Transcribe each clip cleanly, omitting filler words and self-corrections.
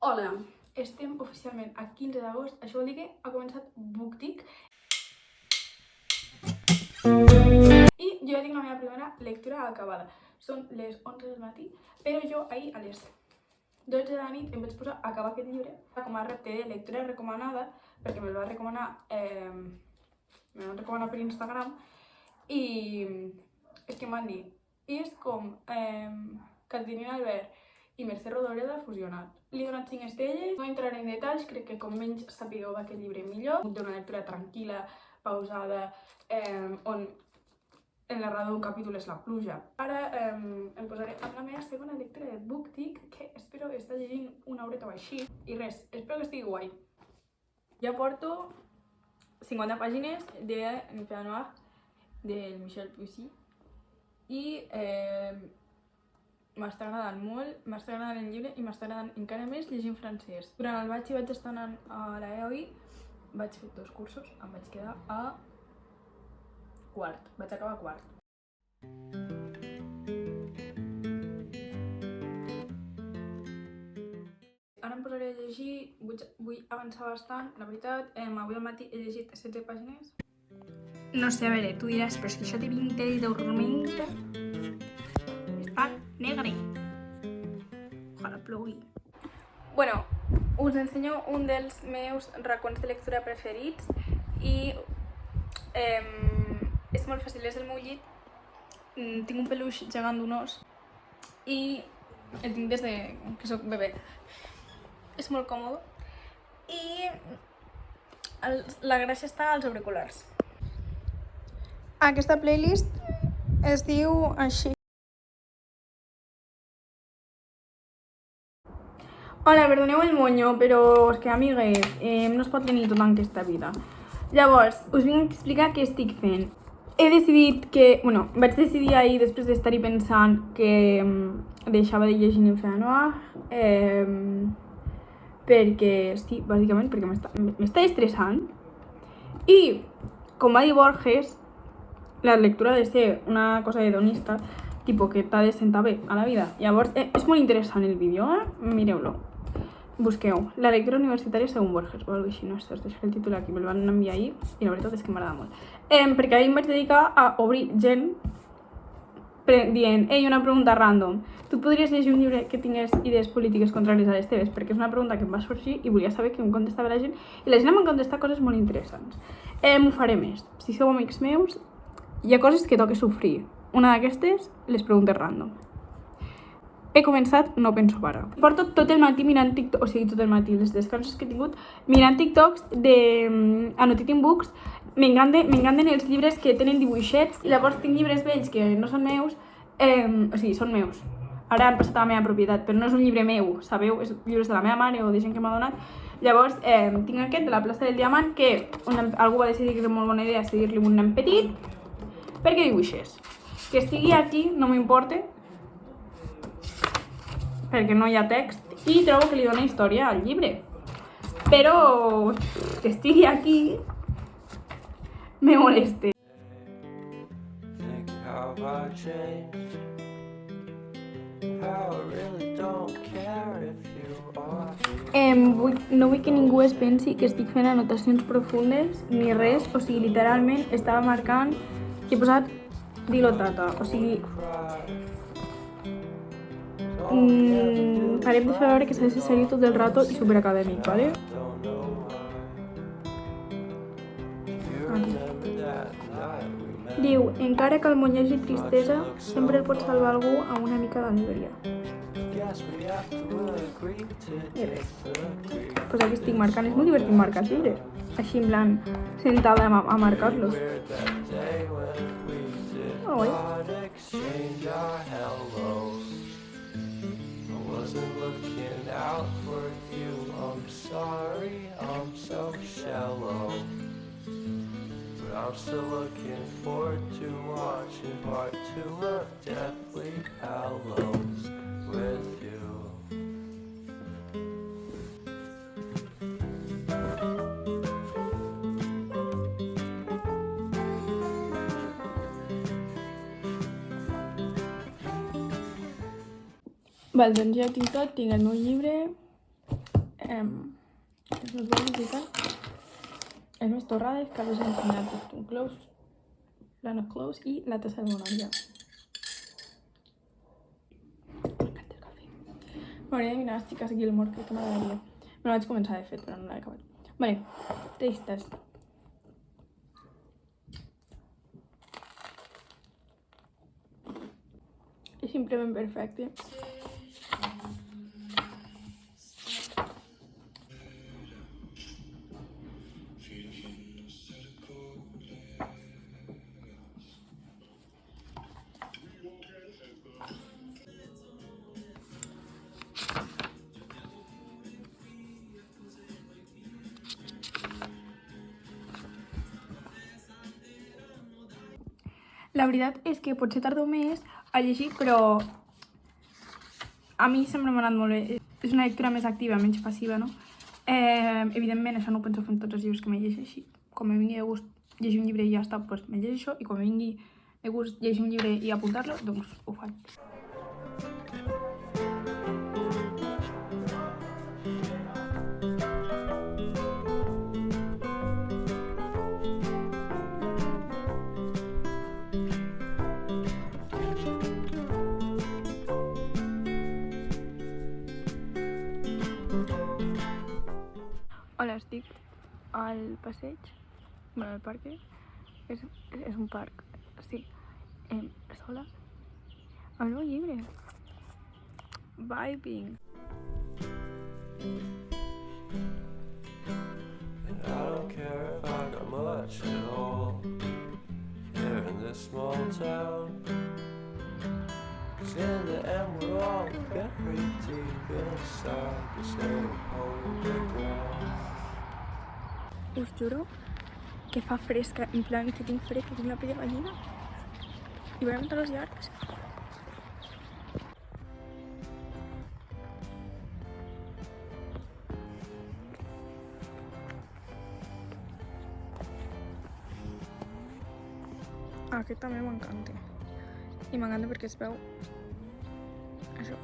Hola, estem oficialment a 15 d'agost, això vol dir que ha començat BookTik i jo ja tinc la meva primera lectura acabada. Són les 11 del matí, però jo ahir a les 12 de la nit em vaig posar a acabar aquest llibre com a repte de lectura recomanada, perquè me'l va recomanar, me van recomanar per Instagram, i és que em van dir, i és com Caterina Albert i Mercè Rodoreda fusionat. Li he donat 5 estrelles, no entraré en detalls, crec que com menys sapigueu d'aquest llibre millor. D'una lectura tranquil·la, pausada, on el narrador d'un capítol és la pluja. Ara em posaré amb la meva segona lectura de BookTik, que espero estar llegint una horeta o així. I res, espero que estigui guai. Ja porto 50 pàgines de L'Enfer Noir, del Michel Pussy, i m'està agradant molt, m'està agradant el llibre i m'està agradant encara més llegir en francès. Durant el batxi vaig estar anant a l'EOI, vaig fer 2 cursos, em vaig quedar a quart, vaig acabar a quart. Ara em posaré a llegir, vull avançar bastant, la veritat, avui al matí he llegit 16 pàgines. No sé, a veure, tu diràs, però és que això de 20 de tormenta està negre. Ojalà plogui. Bueno, us ensenyo un dels meus racons de lectura preferits i és molt fàcil, és el meu llit. Tinc un peluix gegant d'un os i el tinc des de que soc bebè. És molt còmode i la gràcia està als auriculars. Aquesta playlist es diu així. Hola, perdoneu el monyo, però és que, amigues, no es pot tenir tot en aquesta vida. Llavors, us vinc a explicar què estic fent. He decidit que... vaig decidir ahir, després d'estar-hi pensant, que deixava de llegir L'Enfer Noir, perquè, sí, bàsicament, perquè m'està estressant. I, com va dir Borges, la lectura ha de ser una cosa hedonista, tipo que t'ha de sentar bé a la vida. Llavors, és molt interessant el vídeo, mireu-lo. Busqueu la lectura universitària segons Borges o alguna cosa així, no sé, us deixo el títol aquí, me'l van enviar ahir i la veritat és que m'agrada molt. Perquè ahir em vaig dedicar a obrir gent dient, una pregunta random, tu podries llegir un llibre que tingués idees polítiques contràries a les teves? Perquè és una pregunta que em va sorgir i volia saber què em contestava la gent i la gent em va contestar coses molt interessants. Ho faré més. Si sou amics meus, hi ha coses que toca sofrir. Una d'aquestes, les preguntes random. He començat, no penso parar. Porto tot el matí mirant TikTok, o sigui, tot el matí, les descansos que he tingut, mirant TikToks de Annotating Books. M'encanten els llibres que tenen dibuixets, i llavors tinc llibres vells que no són meus, o sigui, són meus. Ara han passat a la meva propietat, però no és un llibre meu, sabeu? És llibres de la meva mare o de gent que m'ha donat. Llavors, tinc aquest de la plaça del Diamant, que algú va decidir que era molt bona idea seguir-li un nen petit, perquè dibuixés. Que estigui aquí no m'importa, perquè no hi ha text, i trobo que li dona història al llibre. Però que estigui aquí me moleste. No vull que ningú es pensi que estic fent anotacions profundes ni res, o sigui, literalment estava marcant i he posat dilotata, o sigui... Parem de fer veure que s'ha de ser seri tot el rato i superacadèmic, vale? Diu, encara que el món hi hagi tristesa, sempre el pot salvar algú amb una mica d'alegria. I res. Pues aquí estic marcant, és molt divertit marcar els llibres. Així en plan, sentada a marcar-los. Oh, wasn't looking out for you, I'm sorry, I'm so shallow, but I'm still looking forward to watching part 2 of Deathly Hallows with you. Val, doncs ja tinc tot, tinc el meu llibre, los bolis i tal. És més torrades, que us he ensenyat un close, plano close i la tassa de monòria. M'encanta el cafè. M'hauria de mirar les xiques Gilmore, crec que m'agradaria. Me la vaig començar de fet, però no l'he acabat. Vale, taste test. És simplement perfecte. La veritat és que potser tardo més a llegir, però a mi sempre m'ha anat molt bé. És una lectura més activa, menys passiva, no? Evidentment, això no ho penso fer amb tots els llibres que me llegeixi. Quan me vingui de gust llegir un llibre i ja està, doncs me llegeixo, i quan me vingui de gust llegir un llibre i apuntar-lo, doncs ho faig. Hola, estic al passeig, bueno, al parc, és un parc, sí, sola, amb el meu llibre, vibing. And I don't care if I got much at all here in this small town, 'cause in the end we're all buried deep inside the same underground. Us juro que fa fresca, en plan que tinc fred, que tinc la pell de gallina i veurem tots els llargs. Aquest també m'encanta. I m'encanta perquè es veu això,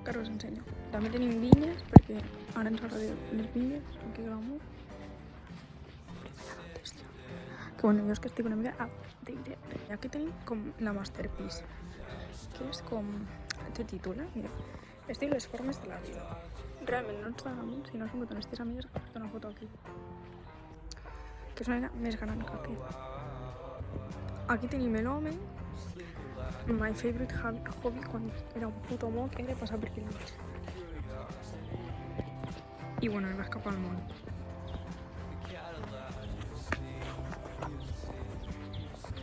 que ara us ensenyo. També tenim vinyes, perquè ara ens agrada les vinyes, que glamour. Que bueno, jo és que estic una mica outdated. I aquí tenim com la masterpiece, que és com... Té títol, mira. Es diu Les formes de la vida. Realment no està damunt, si no has vingut amb les teves amigues, has fet una foto aquí. Que és una mica més gran que aquest. Aquí tenim l'home. My favorite hobby quan era un puto moc era passar per quilòmetres. I bueno, el vas cap al món.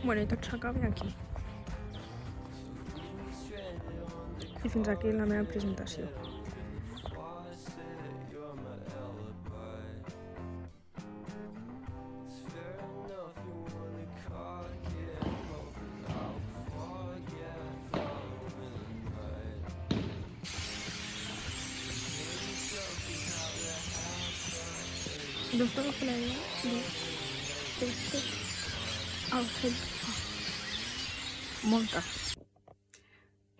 Bueno, i tot s'acaba aquí. I fins aquí la meva presentació. Dos puedo hacer la idea de este outfit. Molta.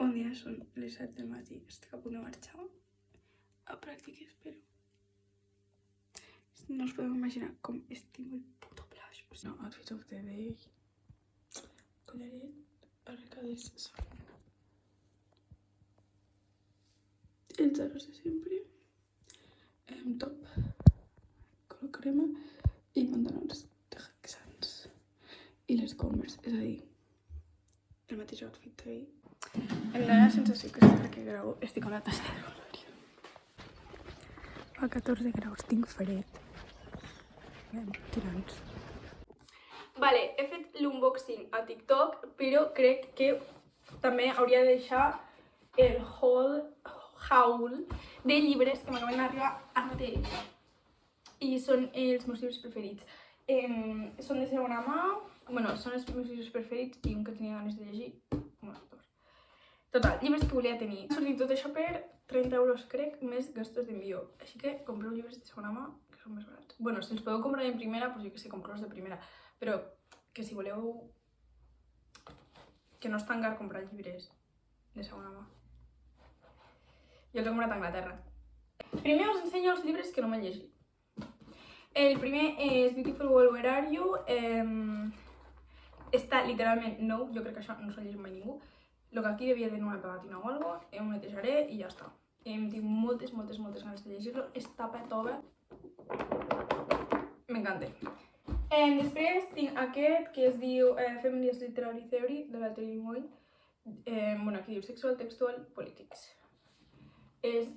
Un dia són les 7 del matí, estic a punt de marxar a pràctiques, però no us podeu imaginar com estimo el puto plaix. No, outfit of the day, collaret, arrecades són els aros de sempre, top, color crema i pantalons texans i les Converse, és a dir, el mateix outfit d'ahir. Em dóna la sensació que sempre que gravo estic amb la tassa de colòria. Fa 14 graus, tinc fred. Tirants. Vale, he fet l'unboxing a TikTok, però crec que també hauria de deixar el haul de llibres que m'acaben d'arribar a mateix. I són els meus llibres preferits. Són de segona mà, bueno, són els meus llibres preferits i un que tenia ganes de llegir. Bueno, dos. Total, llibres que volia tenir. Ha sortit tot això per 30 euros, crec, més gastos d'envió. Així que compreu llibres de segona mà, que són més barats. Bueno, si els podeu comprar en primera, doncs jo que sé, compreu-los de primera. Però que si voleu... que no és tan car comprar llibres de segona mà. Jo els he comprat a Anglaterra. Primer us ensenyo els llibres que no m'he llegit. El primer és Beautiful World, Where Are You? Està literalment nou, jo crec que això no s'ha llegit mai ningú. El que aquí devia tenir una pegatina o alguna cosa, ho netejaré i ja està. Tinc moltes ganes de llegir-lo, està petova. M'encanta. Després tinc aquest que es diu Feminist Literary Theory, de la Terry Moy. Aquí diu Sexual, Textual, Politics. És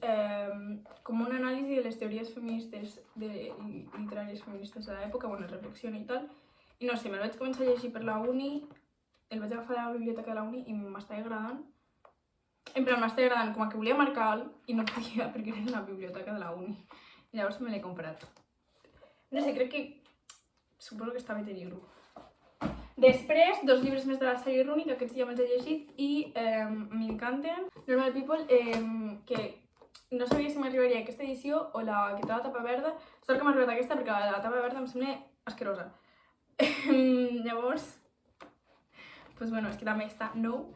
com un anàlisi de les teories feministes, literàries feministes de l'època, reflexiona i tal. I no sé, me'l vaig començar a llegir per la uni, el vaig agafar de la biblioteca de la uni i m'estava agradant. En plan, m'estava agradant, com que volia marcar-lo i no podia perquè era la biblioteca de la uni. I llavors me l'he comprat. No sé, crec que... suposo que està bé tenir-ho. Després, 2 llibres més de la sèrie Rooney, que aquests ja me'ls he llegit i m'encanten. Normal People, que no sabia si m'arribaria aquesta edició o la que té la tapa verda. Sort que m'ha arribat aquesta perquè la tapa verda em sembla asquerosa. Llavors, doncs bueno, és que també està nou.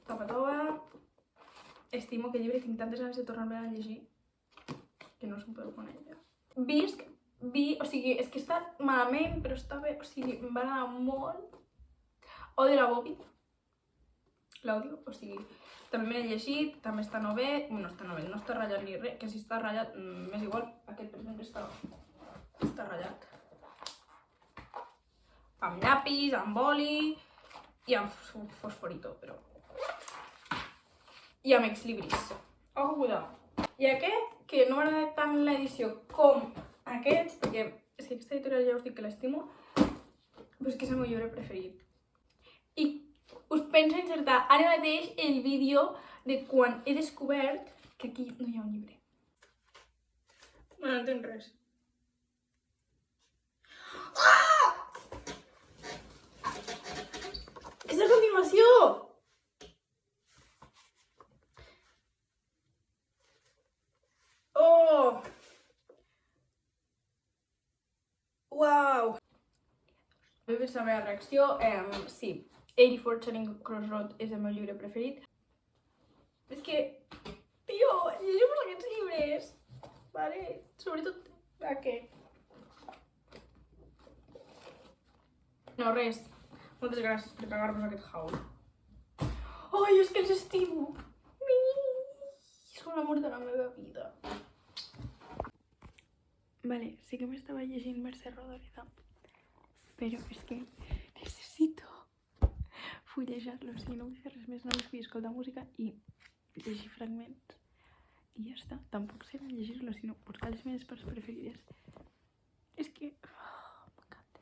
Tapa tova. Estimo que llibre, tinc tantes ganes de tornar-me a llegir que no se'n podeu conèixer. Visc, o sigui, és que està malament, però està bé, o sigui, em va anar molt. Odio la Bobby. L'odio, o sigui, també me l'he llegit, també està novel, bueno, està novel, no està ratllat ni res, que si està ratllat, m'és igual, aquest per exemple està ratllat. Amb llapis, amb boli i amb fosforito, però... I amb exlibris. Ojo, cuidado. I aquest, que no m'ha agradat tant l'edició com aquests, perquè és que aquesta editorial ja us dic que l'estimo, però és que és el meu llibre preferit. I us penso insertar ara mateix el vídeo de quan he descobert que aquí no hi ha un llibre. No entenc res. Ah! És la continuació! Oh! Uau! Vull ver la meva reacció. Sí, 84 Charing Cross Road és el meu llibre preferit. És que, tio, llegim aquests llibres, vale? Sobretot aquest. No, res. Moltes gràcies per cagar-vos aquest haul. Ai, és que els estimo. Són l'amor de la meva vida. Vale, sí que m'estava llegint Mercè Rodoreda, però és que necessito fullejar-lo, si no vull fer res més, no vull escoltar música i llegir fragments. I ja està, tampoc sé llegir-lo, sinó buscar les meves parts preferides. És que... m'encanta.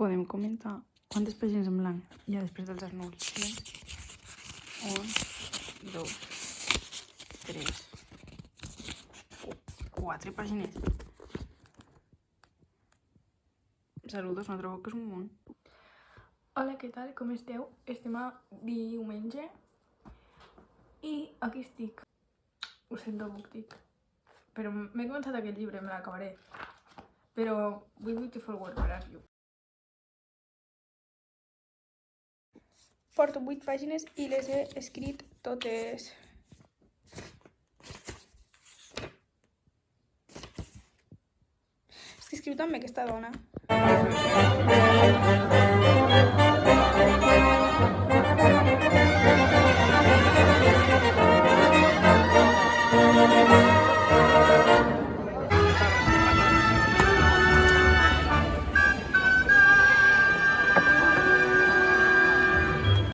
Podem comentar quantes pàgines en blanc hi ha després dels esnuls. 1, 2, 3... 4 pàgines. Saludos, no trobo que és un munt. Hola, què tal? Com esteu? Estem a diumenge i aquí estic. Ho sento, Buctic. Però m'he començat aquest llibre, me l'acabaré. Però Beautiful World, Where Are You? Porto 8 pàgines i les he escrit totes. És que escriu també aquesta dona.